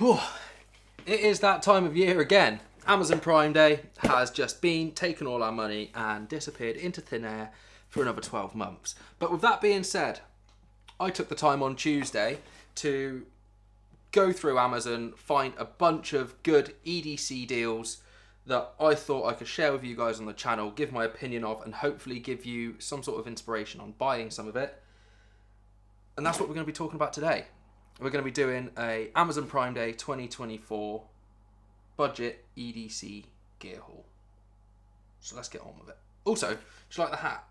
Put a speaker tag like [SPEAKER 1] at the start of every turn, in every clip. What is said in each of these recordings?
[SPEAKER 1] Whew. It is that time of year again. Amazon Prime Day has just been, taken all our money and disappeared into thin air for another 12 months. But with that being said, I took the time on Tuesday to go through Amazon, find a bunch of good EDC deals that I thought I could share with you guys on the channel, give my opinion of, and hopefully give you some sort of inspiration on buying some of it. And that's what we're going to be talking about today. We're going to be doing a Amazon Prime Day 2024 budget EDC gear haul. So let's get on with it. Also, do you like the hat?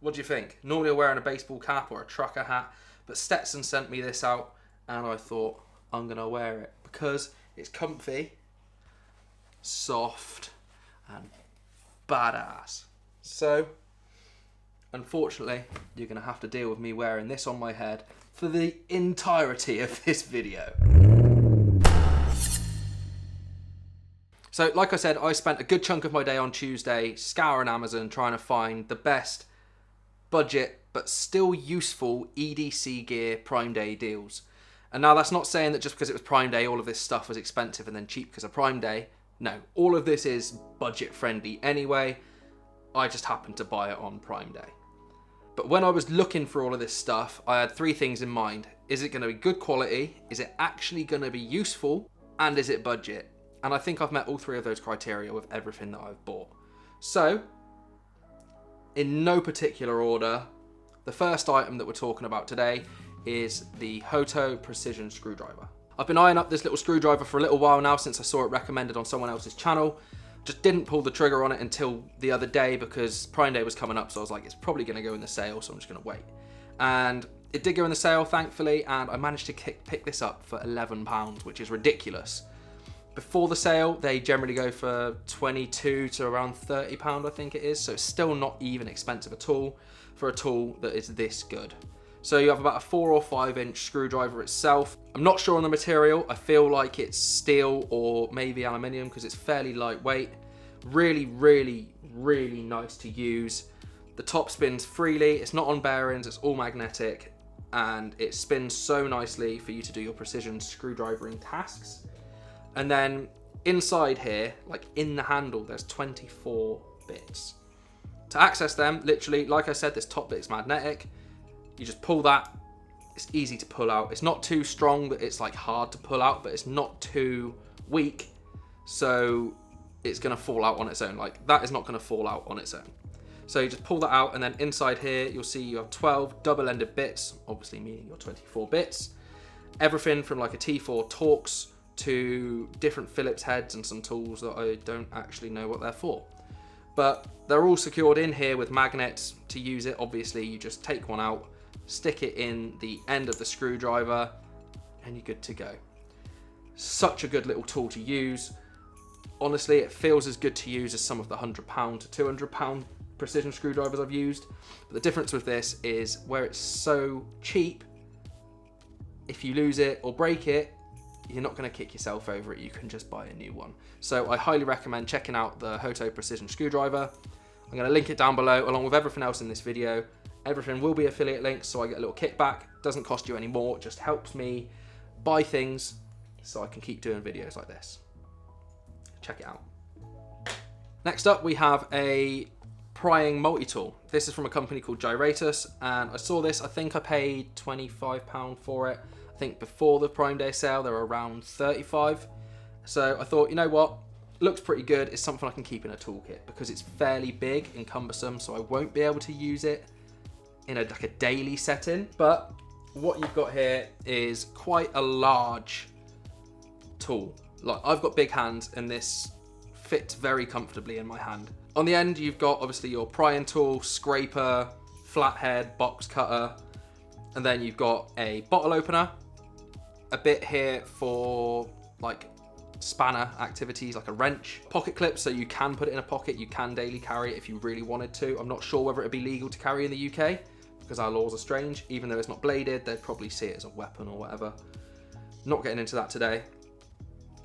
[SPEAKER 1] What do you think? Normally I'm wearing a baseball cap or a trucker hat, but Stetson sent me this out and I thought I'm going to wear it because it's comfy, soft and badass. So unfortunately you're going to have to deal with me wearing this on my head for the entirety of this video. So like I said, I spent a good chunk of my day on Tuesday scouring Amazon trying to find the best budget but still useful EDC gear Prime Day deals. And now that's not saying that just because it was Prime Day all of this stuff was expensive and then cheap because of Prime Day. No, all of this is budget friendly anyway. I just happened to buy it on Prime Day. But when I was looking for all of this stuff, I had three things in mind. Is it going to be good quality? Is it actually going to be useful? And is it budget? And I think I've met all three of those criteria with everything that I've bought. So, in no particular order, the first item that we're talking about today is the Hoto Precision Screwdriver. I've been eyeing up this little screwdriver for a little while now since I saw it recommended on someone else's channel. Just didn't pull the trigger on it until the other day because Prime Day was coming up, so I was like, it's probably going to go in the sale, so I'm just going to wait. And it did go in the sale, thankfully, and I managed to pick this up for £11, which is ridiculous. Before the sale, they generally go for 22 to around £30, I think it is, so it's still not even expensive at all for a tool that is this good. So you have about a 4 or 5 inch screwdriver itself. I'm not sure on the material. I feel like it's steel or maybe aluminium because it's fairly lightweight. Really, really, really nice to use. The top spins freely. It's not on bearings. It's all magnetic. And it spins so nicely for you to do your precision screwdrivering tasks. And then inside here, like in the handle, there's 24 bits. To access them, literally, like I said, this top bit's magnetic. You just pull that, it's easy to pull out. It's not too strong that it's like hard to pull out, but it's not too weak, so it's gonna fall out on its own. Like that is not gonna fall out on its own. So you just pull that out and then inside here, you'll see you have 12 double-ended bits, obviously meaning your 24 bits. Everything from like a T4 Torx to different Phillips heads and some tools that I don't actually know what they're for. But they're all secured in here with magnets. To use it, obviously, you just take one out, stick it in the end of the screwdriver, and you're good to go. Such a good little tool to use. Honestly, it feels as good to use as some of the £100 to £200 precision screwdrivers I've used. But the difference with this is where it's so cheap, if you lose it or break it, you're not going to kick yourself over it. You can just buy a new one. So I highly recommend checking out the Hoto Precision Screwdriver. I'm going to link it down below along with everything else in this video. Everything will be affiliate links, so I get a little kickback. Doesn't cost you any more. It just helps me buy things so I can keep doing videos like this. Check it out. Next up, we have a prying multi-tool. This is from a company called Gyratus, and I saw this. I think I paid £25 for it. I think before the Prime Day sale, they were around 35. So I thought, you know what? Looks pretty good. It's something I can keep in a toolkit because it's fairly big and cumbersome, so I won't be able to use it in like a daily setting. But what you've got here is quite a large tool. Like I've got big hands and this fits very comfortably in my hand. On the end, you've got obviously your prying tool, scraper, flathead, box cutter, and then you've got a bottle opener, a bit here for like spanner activities like a wrench, pocket clip so you can put it in a pocket, you can daily carry it if you really wanted to. I'm not sure whether it'd be legal to carry in the UK because our laws are strange. Even though it's not bladed, they'd probably see it as a weapon or whatever. Not getting into that today.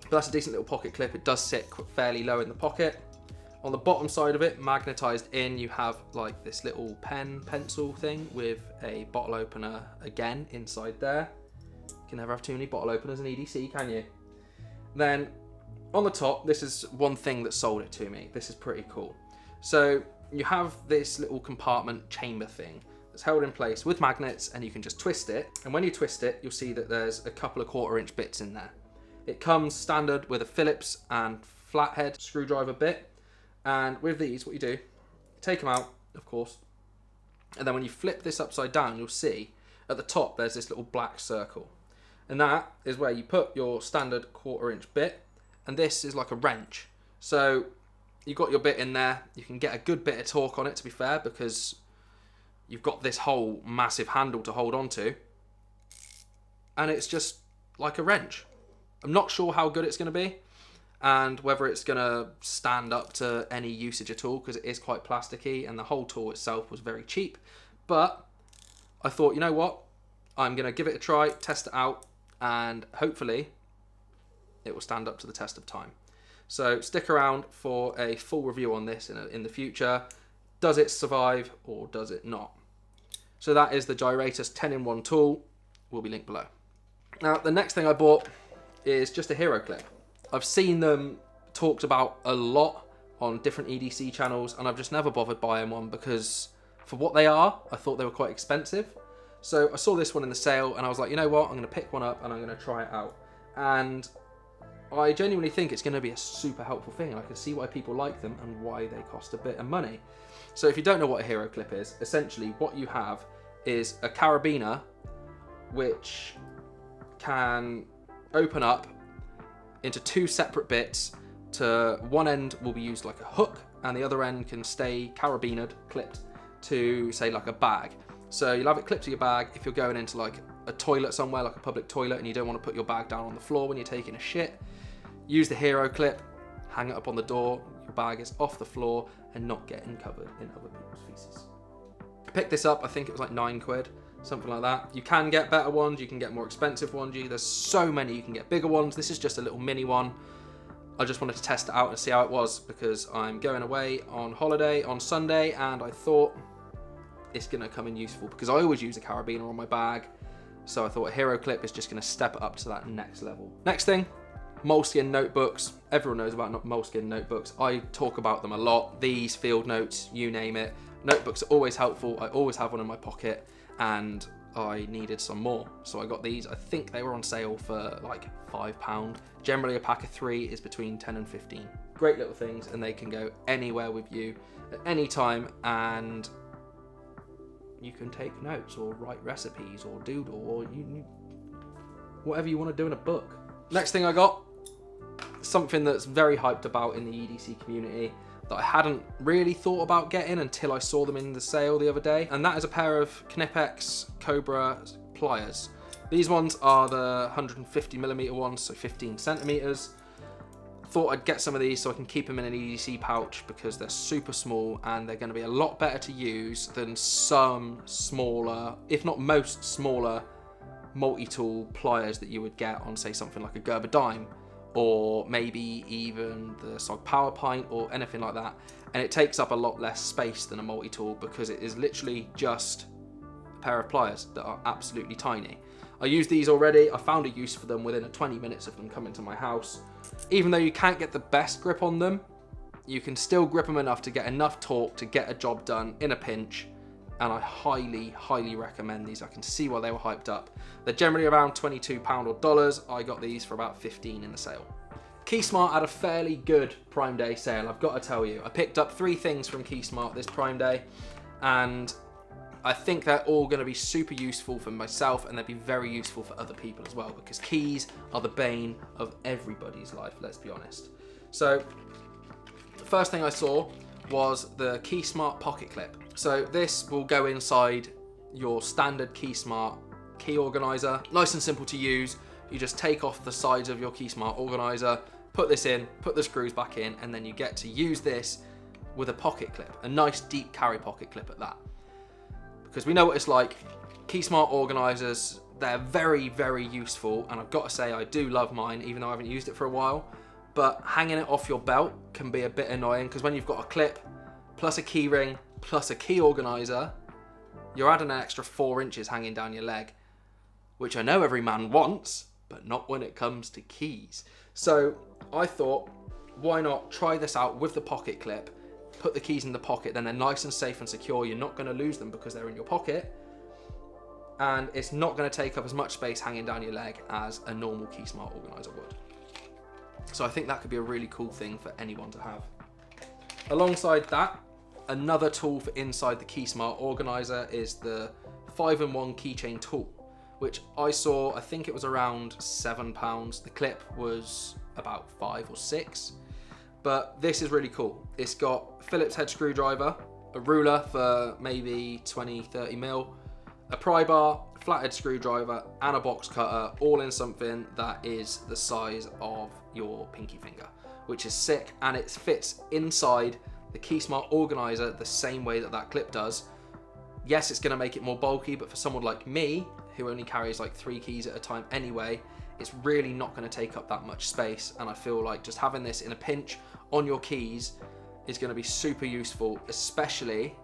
[SPEAKER 1] But that's a decent little pocket clip. It does sit fairly low in the pocket. On the bottom side of it, magnetized in, you have like this little pencil thing with a bottle opener again inside there. can never have too many bottle openers in EDC, can you? Then on the top, this is one thing that sold it to me. This is pretty cool. So you have this little compartment chamber thing that's held in place with magnets, and you can just twist it. And when you twist it, you'll see that there's a couple of 1/4 inch bits in there. It comes standard with a Phillips and flathead screwdriver bit. And with these, what you do, take them out, of course. And then when you flip this upside down, you'll see at the top, there's this little black circle. And that is where you put your standard 1/4 inch bit. And this is like a wrench. So you've got your bit in there. You can get a good bit of torque on it, to be fair, because you've got this whole massive handle to hold on to. And it's just like a wrench. I'm not sure how good it's going to be and whether it's going to stand up to any usage at all, because it is quite plasticky and the whole tool itself was very cheap. But I thought, you know what? I'm going to give it a try, test it out, and hopefully it will stand up to the test of time. So stick around for a full review on this in the future. Does it survive or does it not? So that is the Gyratus 10-in-1 tool. Will be linked below. Now, the next thing I bought is just a hero clip. I've seen them talked about a lot on different EDC channels, and I've just never bothered buying one because for what they are, I thought they were quite expensive. So I saw this one in the sale and I was like, you know what? I'm going to pick one up and I'm going to try it out. And I genuinely think it's going to be a super helpful thing. I can see why people like them and why they cost a bit of money. So if you don't know what a hero clip is, essentially what you have is a carabiner which can open up into 2 separate bits. To one end will be used like a hook and the other end can stay carabinered, clipped to say like a bag. So you'll have it clipped to your bag if you're going into like a toilet somewhere, like a public toilet, and you don't want to put your bag down on the floor when you're taking a shit. Use the hero clip, hang it up on the door, your bag is off the floor and not getting covered in other people's feces. I picked this up, I think it was like £9, something like that. You can get better ones, you can get more expensive ones, there's so many, you can get bigger ones. This is just a little mini one. I just wanted to test it out and see how it was because I'm going away on holiday on Sunday and I thought it's going to come in useful because I always use a carabiner on my bag. So I thought a hero clip is just going to step it up to that next level. Next thing, moleskin notebooks. Everyone knows about moleskin notebooks. I talk about them a lot. These, field notes, you name it. Notebooks are always helpful. I always have one in my pocket and I needed some more. So I got these. I think they were on sale for like £5. Generally a pack of 3 is between 10 and 15. Great little things and they can go anywhere with you at any time and you can take notes or write recipes or doodle or whatever you want to do in a book. Next thing I got, something that's very hyped about in the EDC community that I hadn't really thought about getting until I saw them in the sale the other day, and that is a pair of knipex Cobra pliers. These ones are the 150mm ones, so 15 centimeters. Thought I'd get some of these so I can keep them in an EDC pouch because they're super small and they're going to be a lot better to use than some smaller, if not most smaller, multi-tool pliers that you would get on, say, something like a Gerber Dime or maybe even the SOG Power Pint or anything like that. And it takes up a lot less space than a multi-tool because it is literally just a pair of pliers that are absolutely tiny. I used these already. I found a use for them within 20 minutes of them coming to my house. Even though you can't get the best grip on them, you can still grip them enough to get enough torque to get a job done in a pinch. And I highly, highly recommend these. I can see why they were hyped up. They're generally around £22 or dollars. I got these for about 15 in the sale. Keysmart had a fairly good Prime Day sale, I've got to tell you. I picked up 3 things from Keysmart this Prime Day, and I think they're all going to be super useful for myself and they'll be very useful for other people as well because keys are the bane of everybody's life, let's be honest. So the first thing I saw was the Keysmart pocket clip. So this will go inside your standard Keysmart key organizer. Nice and simple to use. You just take off the sides of your Keysmart organizer, put this in, put the screws back in, and then you get to use this with a pocket clip, a nice deep carry pocket clip at that. Because we know what it's like. Keysmart organizers, they're very, very useful, and I've got to say I do love mine, even though I haven't used it for a while. But hanging it off your belt can be a bit annoying because when you've got a clip, plus a key ring, plus a key organizer, you're adding an extra 4 inches hanging down your leg. which I know every man wants, but not when it comes to keys. So I thought, why not try this out with the pocket clip, put the keys in the pocket, then they're nice and safe and secure. You're not going to lose them because they're in your pocket. And it's not going to take up as much space hanging down your leg as a normal Keysmart organizer would. So I think that could be a really cool thing for anyone to have. Alongside that, another tool for inside the Keysmart organizer is the 5-in-1 keychain tool, which I saw, I think it was around £7. The clip was about 5 or 6. But this is really cool. It's got Phillips head screwdriver, a ruler for maybe 20-30 mil, a pry bar, flathead screwdriver, and a box cutter, all in something that is the size of your pinky finger, which is sick, and it fits inside the Keysmart organizer the same way that that clip does. Yes, it's going to make it more bulky, but for someone like me, who only carries like 3 keys at a time anyway, it's really not going to take up that much space, and I feel like just having this in a pinch on your keys is going to be super useful, especially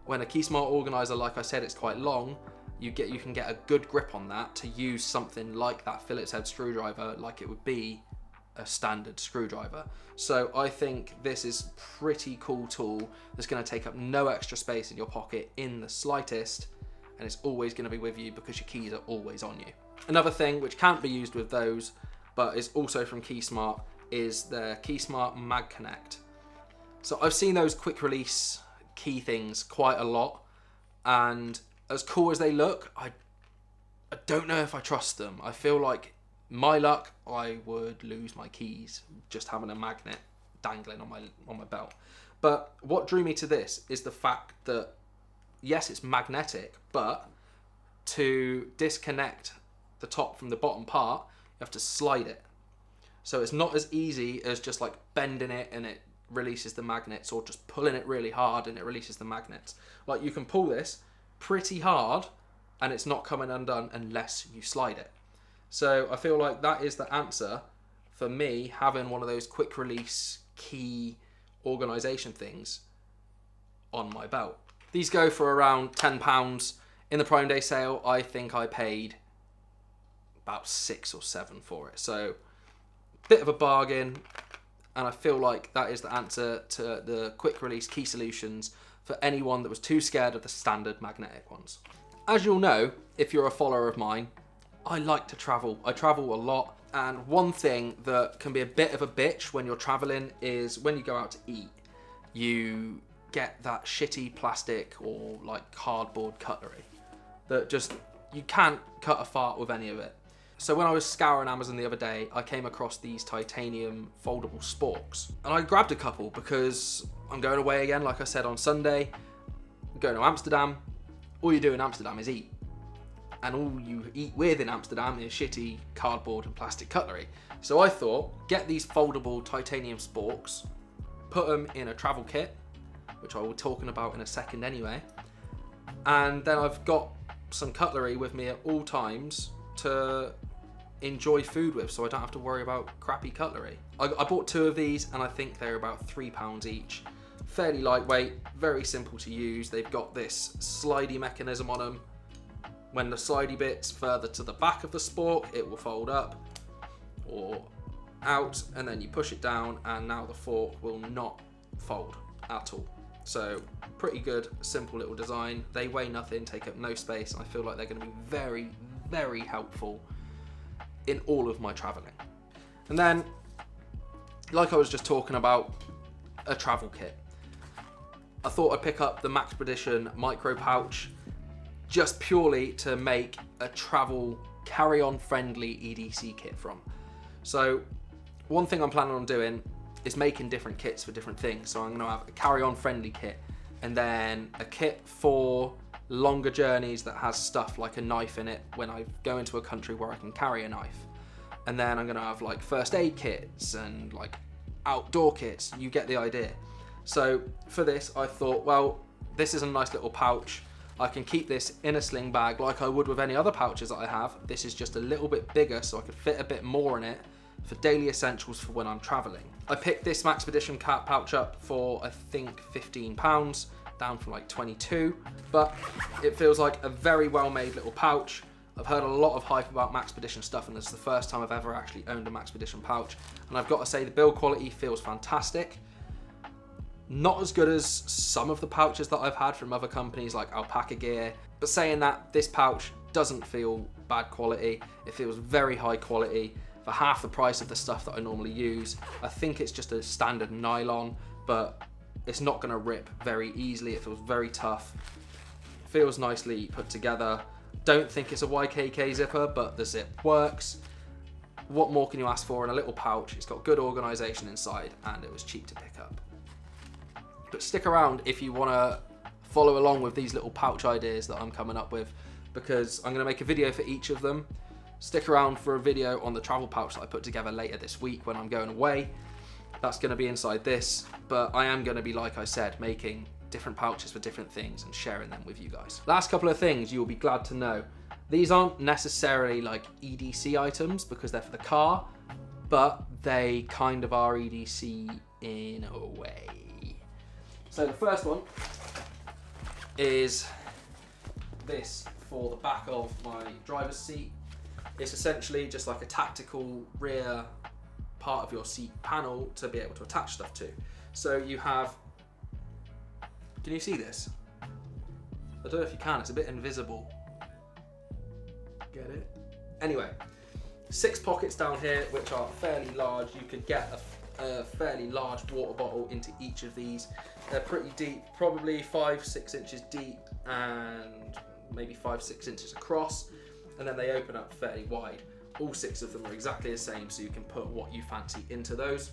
[SPEAKER 1] when a Keysmart organizer, like I said, it's quite long. You can get a good grip on that to use something like that Phillips head screwdriver like it would be a standard screwdriver. So I think this is a pretty cool tool that's going to take up no extra space in your pocket in the slightest, and it's always going to be with you because your keys are always on you. Another thing which can't be used with those, but is also from Keysmart, is the Keysmart Mag Connect. So I've seen those quick release key things quite a lot, and as cool as they look, I don't know if I trust them. I feel like, my luck, I would lose my keys just having a magnet dangling on my belt. But what drew me to this is the fact that, yes, it's magnetic, but to disconnect the top from the bottom part, you have to slide it. So it's not as easy as just like bending it and it releases the magnets, or just pulling it really hard and it releases the magnets. Like, you can pull this pretty hard and it's not coming undone unless you slide it. So I feel like that is the answer for me, having one of those quick release key organization things on my belt. These go for around £10. In the Prime Day sale, I think I paid about 6 or 7 for it. So bit of a bargain, and I feel like that is the answer to the quick release key solutions for anyone that was too scared of the standard magnetic ones. As you'll know, if you're a follower of mine, I like to travel. I travel a lot, and one thing that can be a bit of a bitch when you're traveling is when you go out to eat, you get that shitty plastic or like cardboard cutlery that just, you can't cut a fart with any of it. So when I was scouring Amazon the other day, I came across these titanium foldable sporks, and I grabbed a couple because I'm going away again, like I said, on Sunday. I'm going to Amsterdam. All you do in Amsterdam is eat, and all you eat with in Amsterdam is shitty cardboard and plastic cutlery. So I thought, get these foldable titanium sporks, put them in a travel kit, which I will be talking about in a second anyway, and then I've got some cutlery with me at all times to enjoy food with, so I don't have to worry about crappy cutlery. I bought 2 of these, and I think they're about £3 each. Fairly lightweight, very simple to use. They've got this slidey mechanism on them. When the slidey bit's further to the back of the spork, it will fold up or out, and then you push it down, and now the fork will not fold at all. So pretty good, simple little design. They weigh nothing, take up no space, and I feel like they're going to be very, very helpful in all of my traveling. And then, like I was just talking about, a travel kit. I thought I'd pick up the Maxpedition micro pouch just purely to make a travel carry-on friendly EDC kit from. So one thing I'm planning on doing is making different kits for different things. So I'm going to have a carry-on friendly kit, and then a kit for longer journeys that has stuff like a knife in it when I go into a country where I can carry a knife. And then I'm going to have like first aid kits and like outdoor kits. You get the idea. So for this, I thought, well, this is a nice little pouch. I can keep this in a sling bag like I would with any other pouches that I have. This is just a little bit bigger, so I could fit a bit more in it for daily essentials for when I'm traveling. I picked this Maxpedition cat pouch up for, I think, £15, down from like 22, but it feels like a very well made little pouch. I've heard a lot of hype about Maxpedition stuff, and this is the first time I've ever actually owned a Maxpedition pouch. And I've got to say, the build quality feels fantastic. Not as good as some of the pouches that I've had from other companies like Alpaca Gear. But saying that, this pouch doesn't feel bad quality. It feels very high quality for half the price of the stuff that I normally use. I think it's just a standard nylon, but it's not gonna rip very easily. It feels very tough. Feels nicely put together. Don't think it's a YKK zipper, but the zip works. What more can you ask for in a little pouch? It's got good organization inside, and it was cheap to pick up. But stick around if you wanna follow along with these little pouch ideas that I'm coming up with, because I'm gonna make a video for each of them. Stick around for a video on the travel pouch that I put together later this week when I'm going away. That's gonna be inside this, but I am gonna be, like I said, making different pouches for different things and sharing them with you guys. Last couple of things you'll be glad to know. These aren't necessarily like EDC items because they're for the car, but they kind of are EDC in a way. So the first one is this for the back of my driver's seat. It's essentially just like a tactical rear part of your seat panel to be able to attach stuff to. So you have, can you see this? I don't know if you can, it's a bit invisible. Get it? Anyway, 6 pockets down here, which are fairly large. You could get a fairly large water bottle into each of these. They're pretty deep, probably 5-6 inches deep and maybe 5-6 inches across. And then they open up fairly wide. All 6 of them are exactly the same, so you can put what you fancy into those.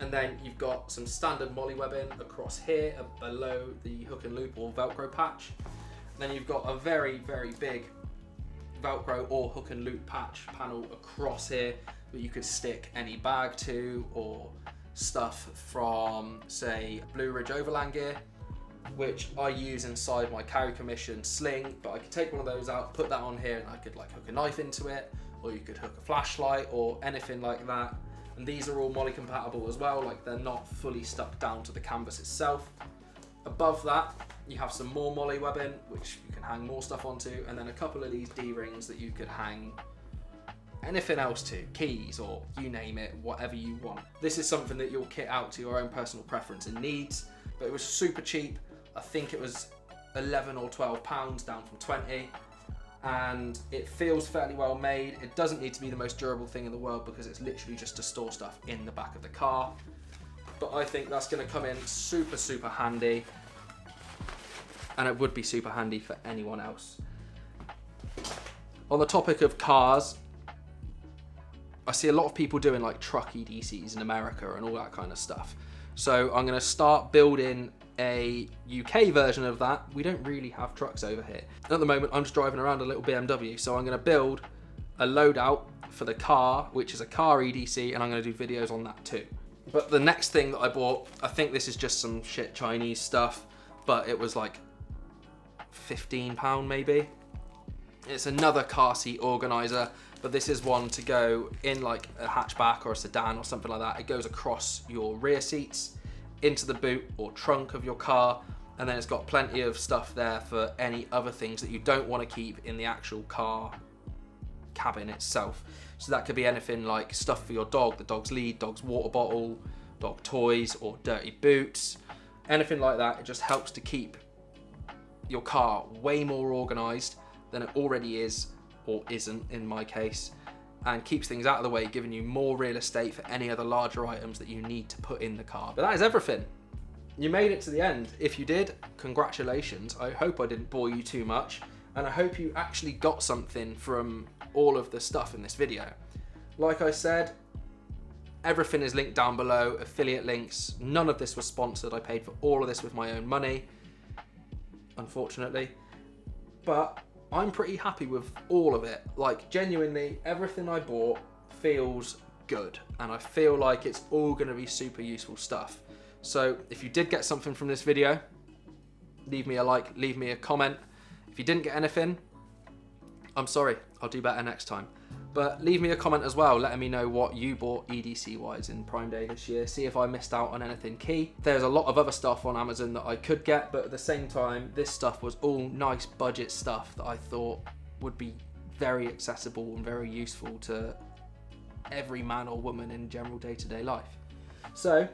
[SPEAKER 1] And then you've got some standard molly webbing across here below the hook and loop or Velcro patch. And then you've got a very, very big Velcro or hook and loop patch panel across here that you could stick any bag to, or stuff from, say, Blue Ridge Overland gear, which I use inside my carry commission sling, but I could take one of those out, put that on here, and I could like hook a knife into it, or you could hook a flashlight or anything like that. And these are all molly compatible as well, like they're not fully stuck down to the canvas itself. Above that, you have some more molly webbing, which you can hang more stuff onto, and then a couple of these D-rings that you could hang anything else to, keys or you name it, whatever you want. This is something that you'll kit out to your own personal preference and needs, but it was super cheap. I think it was 11 or 12 pounds down from 20. And it feels fairly well made. It doesn't need to be the most durable thing in the world because it's literally just to store stuff in the back of the car. But I think that's gonna come in super, super handy. And it would be super handy for anyone else. On the topic of cars, I see a lot of people doing like truck EDCs in America and all that kind of stuff. So I'm gonna start building a UK version of that. We don't really have trucks over here. At the moment, I'm just driving around a little BMW, so I'm gonna build a loadout for the car, which is a car EDC, and I'm gonna do videos on that too. But the next thing that I bought, I think this is just some shit Chinese stuff, but it was like £15 maybe. It's another car seat organizer, but this is one to go in like a hatchback or a sedan or something like that. It goes across your rear seats into the boot or trunk of your car, and then it's got plenty of stuff there for any other things that you don't want to keep in the actual car cabin itself. So that could be anything like stuff for your dog, the dog's lead, dog's water bottle, dog toys, or dirty boots, anything like that. It just helps to keep your car way more organized than it already is, or isn't in my case, and keeps things out of the way, giving you more real estate for any other larger items that you need to put in the car. But that is everything. You made it to the end. If you did, congratulations. I hope I didn't bore you too much, and I hope you actually got something from all of the stuff in this video. Like I said, everything is linked down below, affiliate links. None of this was sponsored. I paid for all of this with my own money, unfortunately. But I'm pretty happy with all of it. Like, genuinely, everything I bought feels good, and I feel like it's all gonna be super useful stuff. So if you did get something from this video, leave me a like, leave me a comment. If you didn't get anything, I'm sorry, I'll do better next time. But leave me a comment as well, letting me know what you bought EDC wise in Prime Day this year. See if I missed out on anything key. There's a lot of other stuff on Amazon that I could get, but at the same time, this stuff was all nice budget stuff that I thought would be very accessible and very useful to every man or woman in general day-to-day life. So,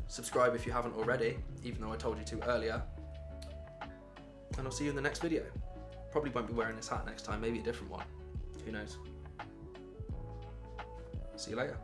[SPEAKER 1] subscribe if you haven't already, even though I told you to earlier. And I'll see you in the next video. Probably won't be wearing this hat next time, maybe a different one. Who knows? See you later.